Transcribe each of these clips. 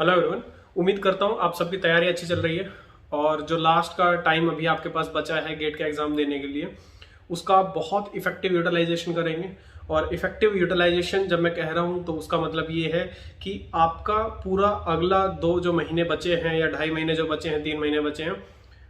Hello everyone. उम्मीद करता हूँ आप सबकी तैयारी अच्छी चल रही है और जो लास्ट का टाइम अभी आपके पास बचा है गेट का एग्ज़ाम देने के लिए उसका आप बहुत इफेक्टिव यूटिलाइजेशन करेंगे। और इफेक्टिव यूटिलाइजेशन जब मैं कह रहा हूँ तो उसका मतलब ये है कि आपका पूरा अगला 2 जो महीने बचे हैं या 2.5 महीने जो बचे हैं, 3 महीने बचे हैं,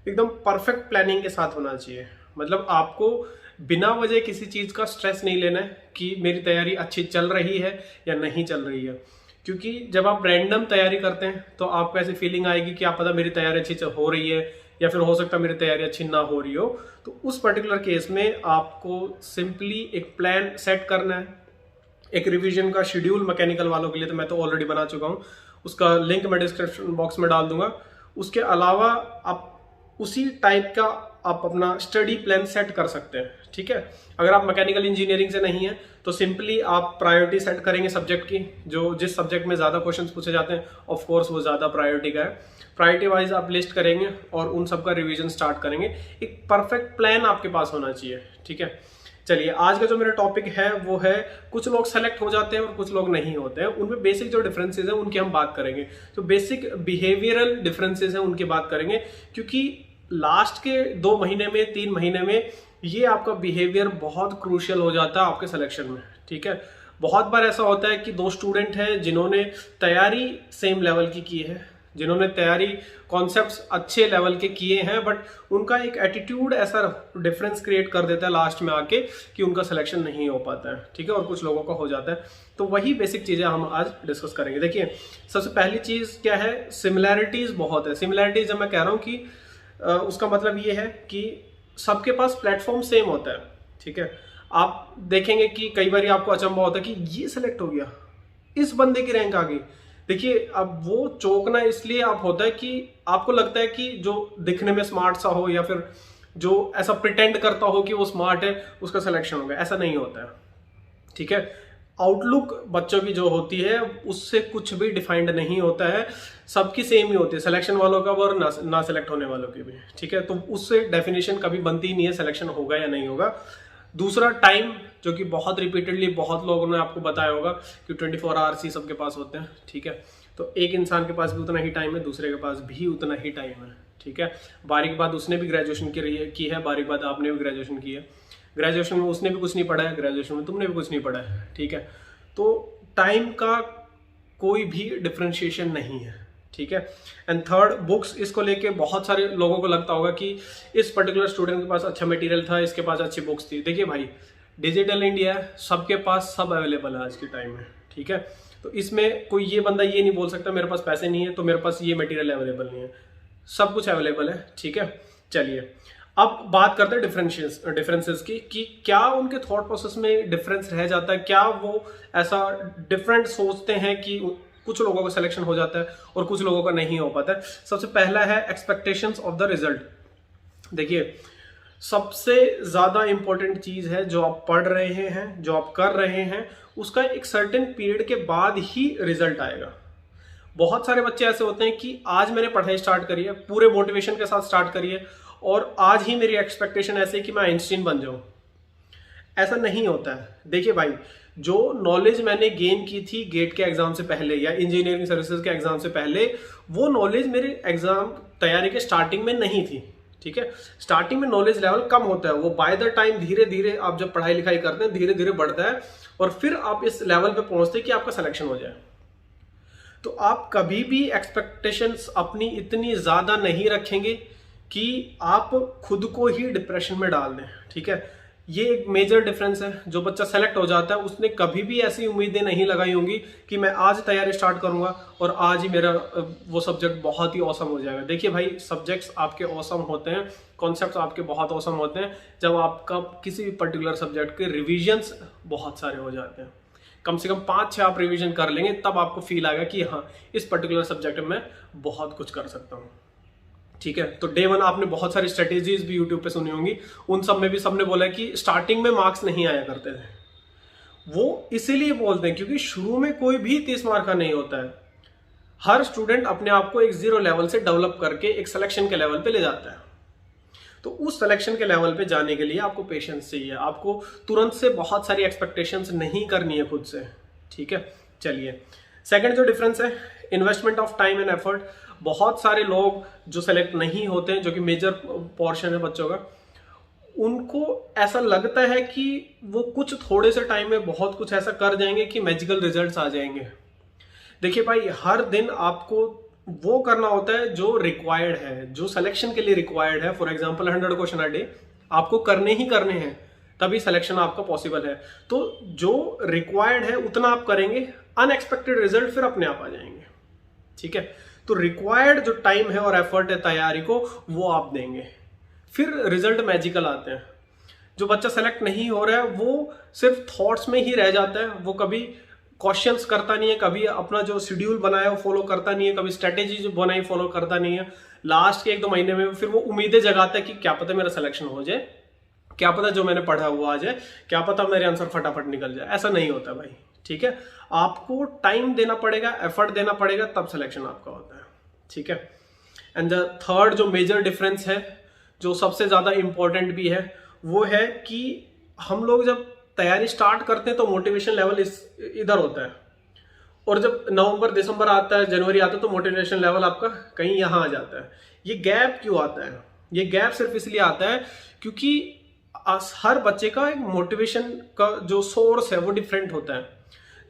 एकदम परफेक्ट प्लानिंग के साथ होना चाहिए। मतलब आपको बिना वजह किसी चीज़ का स्ट्रेस नहीं लेना है कि मेरी तैयारी अच्छी चल रही है या नहीं चल रही है, क्योंकि जब आप रैंडम तैयारी करते हैं तो आपको ऐसी फीलिंग आएगी कि आप पता मेरी तैयारी अच्छी हो रही है या फिर हो सकता है मेरी तैयारी अच्छी ना हो रही हो। तो उस पर्टिकुलर केस में आपको सिंपली एक प्लान सेट करना है, एक रिवीजन का शेड्यूल। मैकेनिकल वालों के लिए तो मैं तो ऑलरेडी बना चुका हूँ, उसका लिंक मैं डिस्क्रिप्शन बॉक्स में डाल दूंगा। उसके अलावा आप उसी टाइप का आप अपना स्टडी प्लान सेट कर सकते हैं। ठीक है, अगर आप मैकेनिकल इंजीनियरिंग से नहीं है तो सिंपली आप प्रायोरिटी सेट करेंगे सब्जेक्ट की, जो जिस सब्जेक्ट में ज़्यादा क्वेश्चंस पूछे जाते हैं ऑफ कोर्स वो ज़्यादा प्रायोरिटी का है। प्रायोरिटी वाइज आप लिस्ट करेंगे और उन सब का रिवीजन स्टार्ट करेंगे। एक परफेक्ट प्लान आपके पास होना चाहिए। ठीक है, चलिए आज का जो मेरा टॉपिक है वो है कुछ लोग सेलेक्ट हो जाते हैं और कुछ लोग नहीं होते हैं, उनमें बेसिक जो डिफरेंसेस हैं उनकी हम बात करेंगे। तो बेसिक बिहेवियरल डिफरेंसेस हैं उनकी बात करेंगे, क्योंकि लास्ट के 2 महीने में 3 महीने में ये आपका बिहेवियर बहुत क्रूशियल हो जाता है आपके सिलेक्शन में। ठीक है, बहुत बार ऐसा होता है कि 2 स्टूडेंट हैं जिन्होंने तैयारी सेम लेवल की है, जिन्होंने तैयारी कॉन्सेप्ट्स अच्छे लेवल के किए हैं, बट उनका एक एटीट्यूड ऐसा डिफरेंस क्रिएट कर देता है लास्ट में आके कि उनका सिलेक्शन नहीं हो पाता है। ठीक है, और कुछ लोगों का हो जाता है। तो वही बेसिक चीज़ें हम आज डिस्कस करेंगे। देखिए, सबसे पहली चीज़ क्या है, सिमिलैरिटीज़ बहुत है। सिमिलैरिटीज़ जब मैं कह रहा हूँ कि उसका मतलब ये है कि सबके पास प्लेटफॉर्म सेम होता है। ठीक है, आप देखेंगे कि कई बार आपको अचंभा होता है कि ये सिलेक्ट हो गया, इस बंदे की रैंक आ गई। देखिए, अब वो चौंकना इसलिए आप होता है कि आपको लगता है कि जो दिखने में स्मार्ट सा हो या फिर जो ऐसा प्रिटेंड करता हो कि वो स्मार्ट है उसका सिलेक्शन हो गया, ऐसा नहीं होता है। ठीक है, आउटलुक बच्चों की जो होती है उससे कुछ भी डिफाइंड नहीं होता है, सबकी सेम ही होती है, सिलेक्शन वालों का और ना सिलेक्ट होने वालों की भी। ठीक है, तो उससे डेफिनेशन कभी बनती ही नहीं है सिलेक्शन होगा या नहीं होगा। दूसरा, टाइम, जो कि बहुत रिपीटेडली बहुत लोगों ने आपको बताया होगा कि 24 आवर्स ही सबके पास होते हैं। ठीक है, तो एक इंसान के पास भी उतना ही टाइम है, दूसरे के पास भी उतना ही टाइम है। ठीक है, बारीक बात उसने भी ग्रेजुएशन की है, बारीक बात आपने भी ग्रेजुएशन की है। ग्रेजुएशन में उसने भी कुछ नहीं पढ़ा है, ग्रेजुएशन में तुमने भी कुछ नहीं पढ़ा है। ठीक है, तो टाइम का कोई भी डिफ्रेंशिएशन नहीं है। ठीक है, एंड थर्ड, बुक्स। इसको लेके बहुत सारे लोगों को लगता होगा कि इस पर्टिकुलर स्टूडेंट के पास अच्छा मटेरियल था, इसके पास अच्छी बुक्स थी। देखिए भाई, डिजिटल इंडिया है, सबके पास सब अवेलेबल है आज के टाइम में। ठीक है, तो इसमें कोई ये बंदा ये नहीं बोल सकता मेरे पास पैसे नहीं है तो मेरे पास ये मटेरियल अवेलेबल नहीं है, सब कुछ अवेलेबल है। ठीक है, चलिए अब बात करते हैं डिफरेंसेस की, कि क्या उनके थॉट प्रोसेस में डिफरेंस रह जाता है, क्या वो ऐसा डिफरेंट सोचते हैं कि कुछ लोगों का सिलेक्शन हो जाता है और कुछ लोगों का नहीं हो पाता है। सबसे पहला है एक्सपेक्टेशंस ऑफ द रिजल्ट। देखिए, सबसे ज्यादा इंपॉर्टेंट चीज है जो आप पढ़ रहे हैं, जो आप कर रहे हैं, उसका एक सर्टेन पीरियड के बाद ही रिजल्ट आएगा। बहुत सारे बच्चे ऐसे होते हैं कि आज मैंने पढ़ाई स्टार्ट करी है, पूरे मोटिवेशन के साथ स्टार्ट करी है और आज ही मेरी एक्सपेक्टेशन ऐसे है कि मैं आइंस्टीन बन जाऊं। ऐसा नहीं होता है। देखिए भाई, जो नॉलेज मैंने गेन की थी गेट के एग्जाम से पहले या इंजीनियरिंग सर्विसेज के एग्जाम से पहले, वो नॉलेज मेरे एग्जाम तैयारी के स्टार्टिंग में नहीं थी। ठीक है, स्टार्टिंग में नॉलेज लेवल कम होता है, वो बाय द टाइम धीरे धीरे आप जब पढ़ाई लिखाई करते हैं धीरे धीरे बढ़ता है और फिर आप इस लेवल पे पहुंचते हैं कि आपका सिलेक्शन हो जाए। तो आप कभी भी एक्सपेक्टेशंस अपनी इतनी ज्यादा नहीं रखेंगे कि आप खुद को ही डिप्रेशन में डाल दें। ठीक है, ये एक मेजर डिफरेंस है। जो बच्चा सेलेक्ट हो जाता है उसने कभी भी ऐसी उम्मीदें नहीं लगाई होंगी कि मैं आज तैयारी स्टार्ट करूंगा और आज ही मेरा वो सब्जेक्ट बहुत ही औसम हो जाएगा। देखिए भाई, सब्जेक्ट्स आपके औसम होते हैं, कॉन्सेप्ट्स आपके बहुत औसम होते हैं जब आपका किसी भी पर्टिकुलर सब्जेक्ट के रिविजन्स बहुत सारे हो जाते हैं। कम से कम 5-6 आप रिवीजन कर लेंगे तब आपको फील आएगा कि हाँ, इस पर्टिकुलर सब्जेक्ट में मैं बहुत कुछ कर सकता हूँ। ठीक है, तो डे 1 आपने बहुत सारी स्ट्रेटेजीज भी यूट्यूब पे सुनी होंगी, उन सब में भी सबने बोला है कि स्टार्टिंग में मार्क्स नहीं आया करते थे। वो इसीलिए बोलते हैं क्योंकि शुरू में कोई भी 30 मार्क का नहीं होता है। हर स्टूडेंट अपने आप को एक 0 लेवल से डेवलप करके एक सिलेक्शन के लेवल पे ले जाता है। तो उस सिलेक्शन के लेवल पे जाने के लिए आपको पेशेंस चाहिए, आपको तुरंत से बहुत सारी एक्सपेक्टेशंस नहीं करनी है खुद से। ठीक है, चलिए सेकंड जो डिफरेंस है, investment of time and effort. बहुत सारे लोग जो सेलेक्ट नहीं होते हैं, जो कि मेजर पोर्शन है बच्चों का, उनको ऐसा लगता है कि वो कुछ थोड़े से टाइम में बहुत कुछ ऐसा कर जाएंगे कि मैजिकल रिजल्ट्स आ जाएंगे। देखिए भाई, हर दिन आपको वो करना होता है जो रिक्वायर्ड है, जो सिलेक्शन के लिए रिक्वायर्ड है। For example 100 question a day आपको करने ही करने हैं, तभी सिलेक्शन आपका पॉसिबल है। तो जो रिक्वायर्ड है उतना आप करेंगे, अनएक्सपेक्टेड रिजल्ट फिर अपने आप आ जाएंगे। ठीक है, तो रिक्वायर्ड जो टाइम है और एफर्ट है तैयारी को, वो आप देंगे, फिर रिजल्ट मैजिकल आते हैं। जो बच्चा सेलेक्ट नहीं हो रहा है वो सिर्फ थॉट्स में ही रह जाता है, वो कभी क्वेश्चंस करता नहीं है, कभी अपना जो शेड्यूल बनाया वो फॉलो करता नहीं है, कभी स्ट्रेटेजी जो बनाई फॉलो करता नहीं है। लास्ट के 1-2 महीने में फिर वो उम्मीदें जगाता है कि क्या पता मेरा सिलेक्शन हो जाए, क्या पता जो मैंने पढ़ा हुआ आ जाए, क्या पता मेरे आंसर फटाफट निकल जाए। ऐसा नहीं होता भाई। ठीक है, आपको टाइम देना पड़ेगा, एफर्ट देना पड़ेगा, तब सिलेक्शन आपका होता है। ठीक है, एंड द थर्ड जो मेजर डिफरेंस है, जो सबसे ज्यादा इंपॉर्टेंट भी है, वो है कि हम लोग जब तैयारी स्टार्ट करते हैं तो मोटिवेशन लेवल इधर होता है, और जब नवंबर दिसंबर आता है, जनवरी आता है, तो मोटिवेशन लेवल आपका कहीं यहाँ आ जाता है। ये गैप क्यों आता है? ये गैप सिर्फ इसलिए आता है क्योंकि हर बच्चे का एक मोटिवेशन का जो सोर्स है वो डिफरेंट होता है।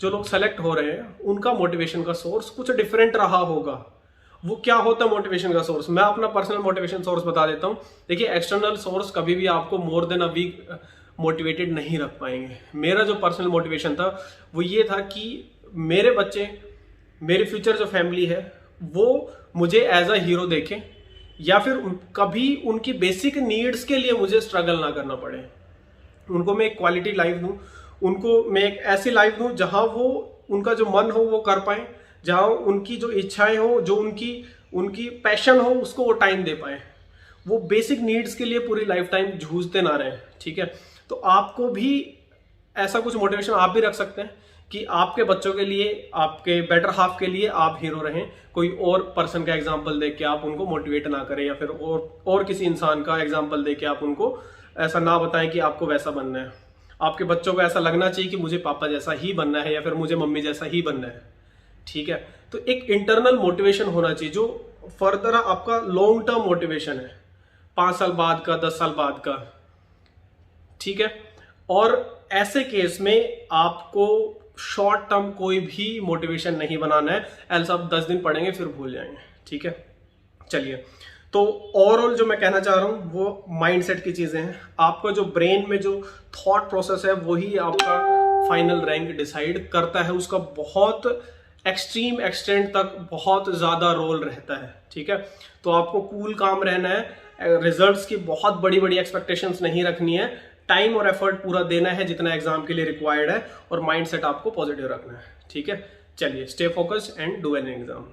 जो लोग सेलेक्ट हो रहे हैं उनका मोटिवेशन का सोर्स कुछ डिफरेंट रहा होगा। वो क्या होता है मोटिवेशन का सोर्स? मैं अपना पर्सनल मोटिवेशन सोर्स बता देता हूँ। देखिए, एक्सटर्नल सोर्स कभी भी आपको more than a week motivated नहीं रख पाएंगे। मेरा जो पर्सनल मोटिवेशन था वो ये था कि मेरे बच्चे, मेरी फ्यूचर जो फैमिली है, वो मुझे एज अ हीरो देखें, या फिर कभी उनकी बेसिक नीड्स के लिए मुझे स्ट्रगल ना करना पड़े। उनको मैं एक क्वालिटी लाइफ दूं, उनको मैं एक ऐसी लाइफ दूं जहां वो उनका जो मन हो वो कर पाए, जहां उनकी जो इच्छाएं हो, जो उनकी पैशन हो, उसको वो टाइम दे पाए। वो बेसिक नीड्स के लिए पूरी लाइफ टाइम जूझते ना रहे। ठीक है, तो आपको भी ऐसा कुछ मोटिवेशन आप भी रख सकते हैं कि आपके बच्चों के लिए, आपके बेटर हाफ के लिए आप हीरो रहें। कोई और पर्सन का एग्जांपल देख के आप उनको मोटिवेट ना करें, या फिर और किसी इंसान का एग्जांपल देके आप उनको ऐसा ना बताएं कि आपको वैसा बनना है। आपके बच्चों को ऐसा लगना चाहिए कि मुझे पापा जैसा ही बनना है, या फिर मुझे मम्मी जैसा ही बनना है। ठीक है, तो एक इंटरनल मोटिवेशन होना चाहिए जो फर्दर आपका लॉन्ग टर्म मोटिवेशन है, 5 साल बाद का, 10 साल बाद का। ठीक है, और ऐसे केस में आपको शॉर्ट टर्म कोई भी मोटिवेशन नहीं बनाना है, एल्स आप 10 दिन पढ़ेंगे फिर भूल जाएंगे। ठीक है, चलिए, तो ओवरऑल जो मैं कहना चाह रहा हूं वो माइंडसेट की चीजें हैं। आपका जो ब्रेन में जो थॉट प्रोसेस है वही आपका फाइनल रैंक डिसाइड करता है। उसका बहुत एक्सट्रीम एक्सटेंट तक बहुत ज्यादा रोल रहता है। ठीक है, तो आपको कूल काम रहना है, रिजल्ट्स की बहुत बड़ी बड़ी एक्सपेक्टेशंस नहीं रखनी है, टाइम और एफर्ट पूरा देना है जितना एग्जाम के लिए रिक्वायर्ड है, और माइंडसेट आपको पॉजिटिव रखना है। ठीक है, चलिए, stay focused and do an exam.